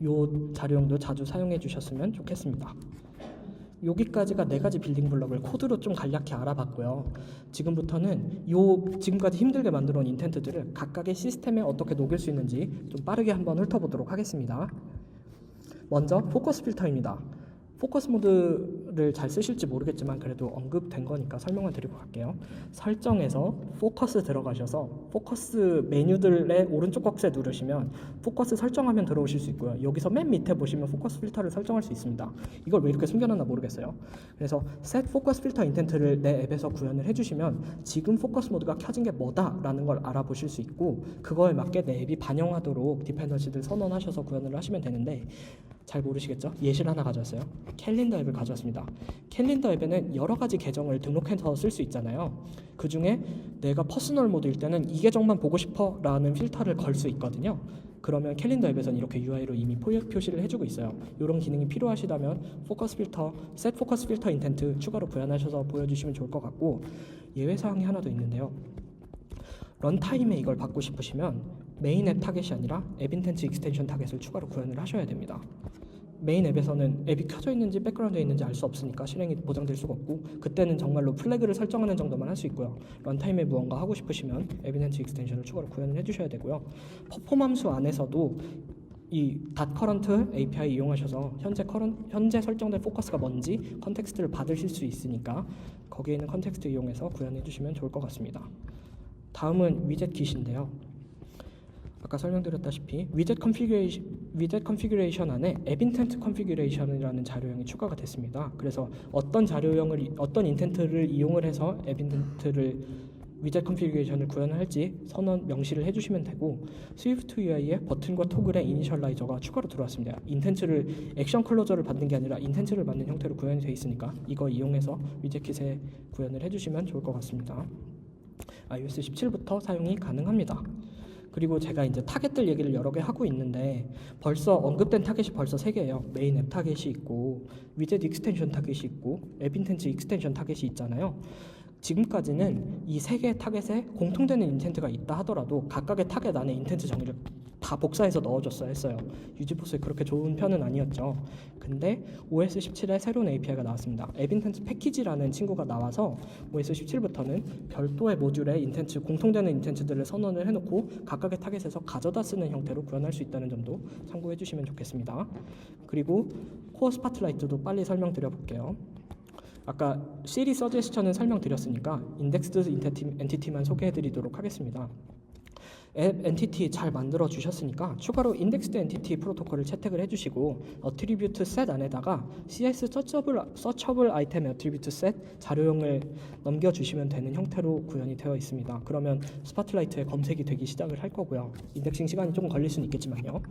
이 자료형도 자주 사용해 주셨으면 좋겠습니다. 여기까지가 4가지 빌딩 블럭을 코드로 좀 간략히 알아봤고요. 지금부터는 지금까지 힘들게 만들어 온 인텐트들을 각각의 시스템에 어떻게 녹일 수 있는지 좀 빠르게 한번 훑어보도록 하겠습니다. 먼저 포커스 필터입니다. 포커스 모드를 잘 쓰실지 모르겠지만 그래도 언급된 거니까 설명을 드리고 갈게요. 설정에서 포커스 들어가셔서 포커스 메뉴들의 오른쪽 꺽쇠 누르시면 포커스 설정하면 들어오실 수 있고요. 여기서 맨 밑에 보시면 포커스 필터를 설정할 수 있습니다. 이걸 왜 이렇게 숨겨놨나 모르겠어요. 그래서 set 포커스 필터 인텐트를 내 앱에서 구현을 해주시면 지금 포커스 모드가 켜진 게 뭐다라는 걸 알아보실 수 있고 그거에 맞게 내 앱이 반영하도록 디펜던시들 선언하셔서 구현을 하시면 되는데 잘 모르시겠죠? 예시를 하나 가져왔어요. 캘린더 앱을 가져왔습니다. 캘린더 앱에는 여러 가지 계정을 등록해서 쓸 수 있잖아요. 그 중에 내가 퍼스널 모드일 때는 이 계정만 보고 싶어 라는 필터를 걸 수 있거든요. 그러면 캘린더 앱에서는 이렇게 UI로 이미 표시를 해주고 있어요. 이런 기능이 필요하시다면 포커스 필터, set 포커스 필터 인텐트 추가로 구현하셔서 보여주시면 좋을 것 같고 예외 사항이 하나 더 있는데요. 런타임에 이걸 받고 싶으시면 메인 앱 타겟이 아니라 앱 인텐트 익스텐션 타겟을 추가로 구현을 하셔야 됩니다. 메인 앱에서는 앱이 켜져 있는지 백그라운드에 있는지 알 수 없으니까 실행이 보장될 수가 없고 그때는 정말로 플래그를 설정하는 정도만 할 수 있고요. 런타임에 무언가 하고 싶으시면 앱 인텐트 익스텐션을 추가로 구현을 해주셔야 되고요. 퍼폼 함수 안에서도 이 닷커런트 API 이용하셔서 현재 설정된 포커스가 뭔지 컨텍스트를 받으실 수 있으니까 거기에 있는 컨텍스트 이용해서 구현해 주시면 좋을 것 같습니다. 다음은 위젯 킷인데요. 아까 설명드렸다시피 위젯 컨피규레이션 안에 앱 인텐트 컨피규레이션이라는 자료형이 추가가 됐습니다. 그래서 어떤 인텐트를 이용을 해서 앱 인텐트를 위젯 컨피규레이션을 구현할지 선언 명시를 해주시면 되고 스위프트 UI에 버튼과 토글의 이니셜라이저가 추가로 들어왔습니다. 인텐트를 액션 클로저를 받는 게 아니라 인텐트를 받는 형태로 구현이 되어 있으니까 이거 이용해서 위젯 킷에 구현을 해주시면 좋을 것 같습니다. iOS 17부터 사용이 가능합니다. 그리고 제가 이제 타겟들 얘기를 여러 개 하고 있는데 벌써 언급된 타겟이 벌써 3개예요. 메인 앱 타겟이 있고 위젯 익스텐션 타겟이 있고 앱 인텐트 익스텐션 타겟이 있잖아요. 지금까지는 이 3개의 타겟에 공통되는 인텐트가 있다 하더라도 각각의 타겟 안에 인텐트 정의를 다 복사해서 넣어줬어야 했어요. 유지포스에 그렇게 좋은 편은 아니었죠. 근데 OS 17에 새로운 API가 나왔습니다. 앱 인텐트 패키지라는 친구가 나와서 OS 17부터는 별도의 모듈에 인텐트, 공통되는 인텐트들을 선언을 해놓고 각각의 타겟에서 가져다 쓰는 형태로 구현할 수 있다는 점도 참고해 주시면 좋겠습니다. 그리고 코어 스파트라이트도 빨리 설명드려볼게요. 아까 시리 서제스션은 설명드렸으니까 인덱스드 엔티티만 소개해드리도록 하겠습니다. 앱 엔티티 잘 만들어 주셨으니까 추가로 인덱스드 엔티티 프로토콜을 채택을 해주시고 어트리뷰트 셋 안에다가 CS 서처블 아이템 어트리뷰트 셋 자료형을 넘겨주시면 되는 형태로 구현이 되어 있습니다. 그러면 스파트라이트에 검색이 되기 시작을 할 거고요. 인덱싱 시간이 조금 걸릴 수는 있겠지만요.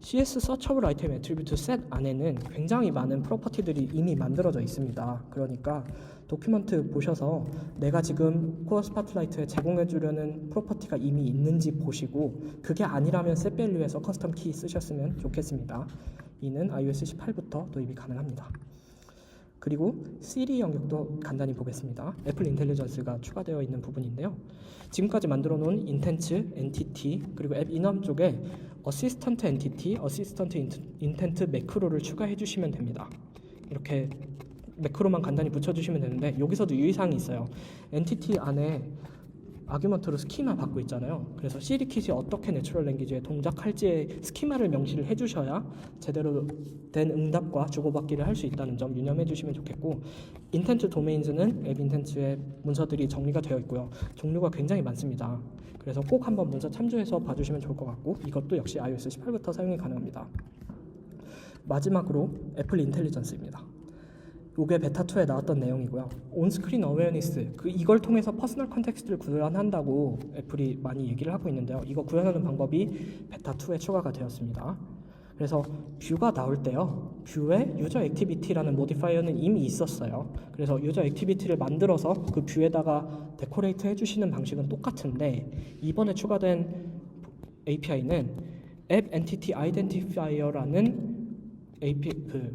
CS 서처블 아이템 애트리뷰트 셋 안에는 굉장히 많은 프로퍼티들이 이미 만들어져 있습니다. 그러니까 도큐먼트 보셔서 내가 지금 코어 스파트라이트에 제공해 주려는 프로퍼티가 이미 있는지 보시고 그게 아니라면 setValue에서 커스텀 키 쓰셨으면 좋겠습니다. 이는 iOS 18부터 도입이 가능합니다. 그리고 Siri 영역도 간단히 보겠습니다. 애플 인텔리전스가 추가되어 있는 부분인데요. 지금까지 만들어 놓은 인텐트, 엔티티, 그리고 앱 인원 쪽에 어시스턴트 엔티티, 어시스턴트 인텐트 매크로를 추가해 주시면 됩니다. 이렇게 매크로만 간단히 붙여주시면 되는데 여기서도 유의사항이 있어요. 엔티티 안에 아규먼트로 스키마 받고 있잖아요. 그래서 CD킷이 어떻게 내추럴 랭귀지에 동작할지의 스키마를 명시를 해주셔야 제대로 된 응답과 주고받기를 할 수 있다는 점 유념해 주시면 좋겠고, 인텐트 도메인즈는 앱 인텐트의 문서들이 정리가 되어 있고요. 종류가 굉장히 많습니다. 그래서 꼭 한번 문서 참조해서 봐주시면 좋을 것 같고, 이것도 역시 iOS 18부터 사용이 가능합니다. 마지막으로 애플 인텔리전스입니다. 이게 베타2에 나왔던 내용이고요. 온스크린 어웨어니스, 이걸 통해서 퍼스널 컨텍스트를 구현한다고 애플이 많이 얘기를 하고 있는데요. 이거 구현하는 방법이 베타2에 추가가 되었습니다. 그래서 뷰가 나올 때요, 뷰에 유저 액티비티라는 모디파이어는 이미 있었어요. 그래서 유저 액티비티를 만들어서 그 뷰에다가 데코레이트 해주시는 방식은 똑같은데, 이번에 추가된 API는 앱 엔티티 아이덴티파이어라는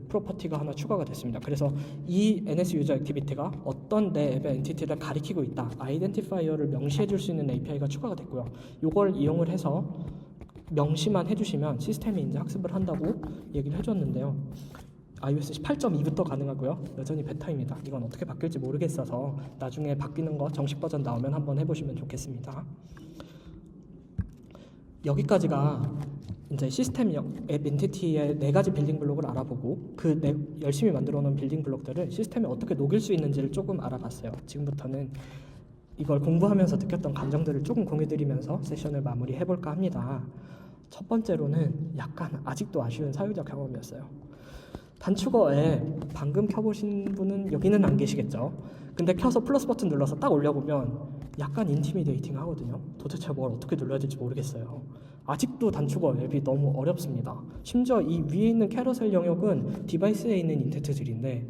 프로퍼티가 하나 추가가 됐습니다. 그래서 이 NS 유저 액티비티가 어떤 내 앱의 엔티티를 가리키고 있다, 아이덴티파이어를 명시해 줄 수 있는 API가 추가가 됐고요. 이걸 이용을 해서 명시만 해주시면 시스템이 이제 학습을 한다고 얘기를 해줬는데요. iOS 18.2부터 가능하고요. 여전히 베타입니다. 이건 어떻게 바뀔지 모르겠어서 나중에 바뀌는 거 정식 버전 나오면 한번 해보시면 좋겠습니다. 여기까지가 이제 시스템 앱 엔티티의 4가지 빌딩 블록을 알아보고 열심히 만들어 놓은 빌딩 블록들을 시스템에 어떻게 녹일 수 있는지를 조금 알아봤어요. 지금부터는 이걸 공부하면서 느꼈던 감정들을 조금 공유드리면서 세션을 마무리해볼까 합니다. 첫 번째로는 약간 아직도 아쉬운 사용자 경험이었어요. 단축어 앱 방금 켜보신 분은 여기는 안 계시겠죠? 근데 켜서 플러스 버튼 눌러서 딱 올려보면 약간 인티미데이팅 하거든요. 도대체 뭘 어떻게 눌러야 될지 모르겠어요. 아직도 단축어 앱이 너무 어렵습니다. 심지어 이 위에 있는 캐러셀 영역은 디바이스에 있는 인텐트들인데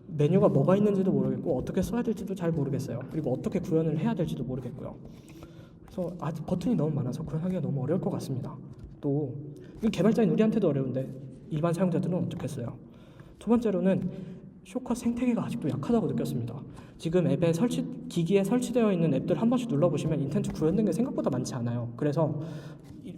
메뉴가 뭐가 있는지도 모르겠고 어떻게 써야 될지도 잘 모르겠어요. 그리고 어떻게 구현을 해야 될지도 모르겠고요. 그래서 아직 버튼이 너무 많아서 구현하기가 너무 어려울 것 같습니다. 또 개발자인 우리한테도 어려운데 일반 사용자들은 어떻겠어요? 두 번째로는 쇼컷 생태계가 아직도 약하다고 느꼈습니다. 지금 앱에 기기에 설치되어 있는 앱들 한 번씩 눌러보시면 인텐트 구현된 게 생각보다 많지 않아요. 그래서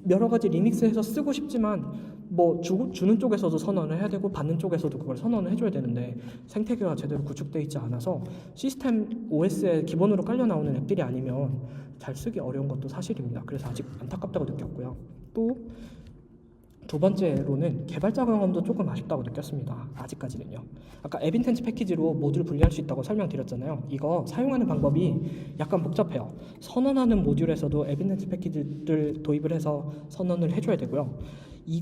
여러 가지 리믹스해서 쓰고 싶지만 뭐 주는 쪽에서도 선언을 해야 되고 받는 쪽에서도 그걸 선언을 해줘야 되는데 생태계가 제대로 구축되어 있지 않아서 시스템 OS에 기본으로 깔려 나오는 앱들이 아니면 잘 쓰기 어려운 것도 사실입니다. 그래서 아직 안타깝다고 느꼈고요. 또 두 번째로는 개발자 경험도 조금 아쉽다고 느꼈습니다. 아직까지는요. 아까 앱 인텐트 패키지로 모듈 분리할 수 있다고 설명드렸잖아요. 이거 사용하는 방법이 약간 복잡해요. 선언하는 모듈에서도 앱 인텐트 패키지를 도입을 해서 선언을 해줘야 되고요. 이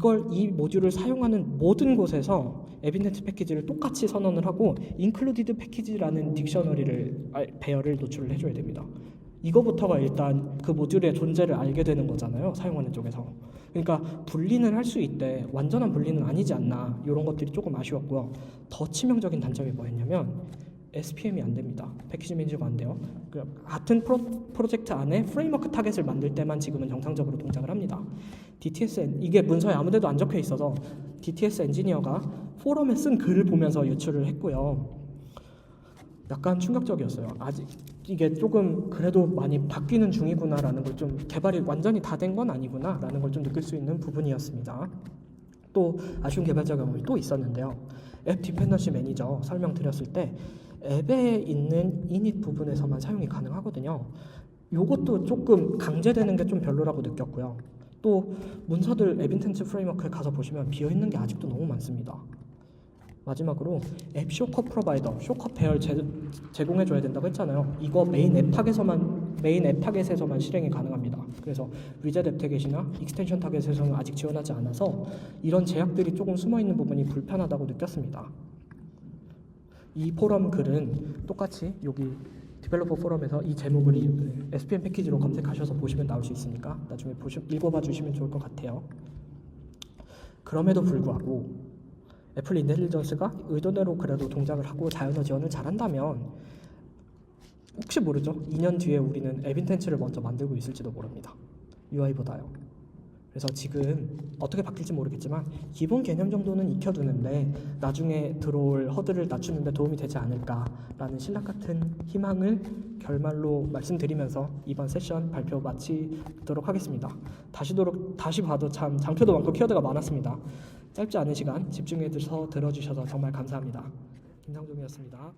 모듈을 사용하는 모든 곳에서 앱 인텐트 패키지를 똑같이 선언을 하고 included 패키지라는 배열을 노출을 해줘야 됩니다. 이거부터가 일단 그 모듈의 존재를 알게 되는 거잖아요. 사용하는 쪽에서. 그러니까 분리는 할 수 있대. 완전한 분리는 아니지 않나. 이런 것들이 조금 아쉬웠고요. 더 치명적인 단점이 뭐였냐면 SPM이 안 됩니다. 패키지 매니저가 안 돼요. 같은 프로젝트 안에 프레임워크 타겟을 만들 때만 지금은 정상적으로 동작을 합니다. 이게 문서에 아무데도 안 적혀 있어서 DTS 엔지니어가 포럼에 쓴 글을 보면서 유출을 했고요. 약간 충격적이었어요. 아직 이게 조금 그래도 많이 바뀌는 중이구나라는 걸 좀, 개발이 완전히 다 된 건 아니구나라는 걸 좀 느낄 수 있는 부분이었습니다. 또 아쉬운 개발자 경험이 또 있었는데요. 앱 디펜던시 매니저 설명드렸을 때 앱에 있는 init 부분에서만 사용이 가능하거든요. 요것도 조금 강제되는 게 좀 별로라고 느꼈고요. 또 문서들 앱 인텐트 프레임워크에 가서 보시면 비어있는 게 아직도 너무 많습니다. 마지막으로 앱 쇼컷 프로바이더, 쇼컷 배열 제공해줘야 된다고 했잖아요. 이거 메인 앱 타겟에서만 실행이 가능합니다. 그래서 위젯 앱 타겟이나 익스텐션 타겟에서는 아직 지원하지 않아서 이런 제약들이 조금 숨어있는 부분이 불편하다고 느꼈습니다. 이 포럼 글은 똑같이 여기 디벨로퍼 포럼에서 이 제목을 SPM 패키지로 검색하셔서 보시면 나올 수 있으니까 나중에 읽어봐 주시면 좋을 것 같아요. 그럼에도 불구하고 애플 인텔리전스가 의도대로 그래도 동작을 하고 자연어 지원을 잘한다면 혹시 모르죠? 2년 뒤에 우리는 앱 인텐츠를 먼저 만들고 있을지도 모릅니다. UI보다요. 그래서 지금 어떻게 바뀔지 모르겠지만 기본 개념 정도는 익혀두는데 나중에 들어올 허들을 낮추는 데 도움이 되지 않을까라는 신락 같은 희망을 결말로 말씀드리면서 이번 세션 발표 마치도록 하겠습니다. 다시 봐도 참 장표도 많고 키워드가 많았습니다. 짧지 않은 시간 집중해서 들어주셔서 정말 감사합니다. 김상종이었습니다.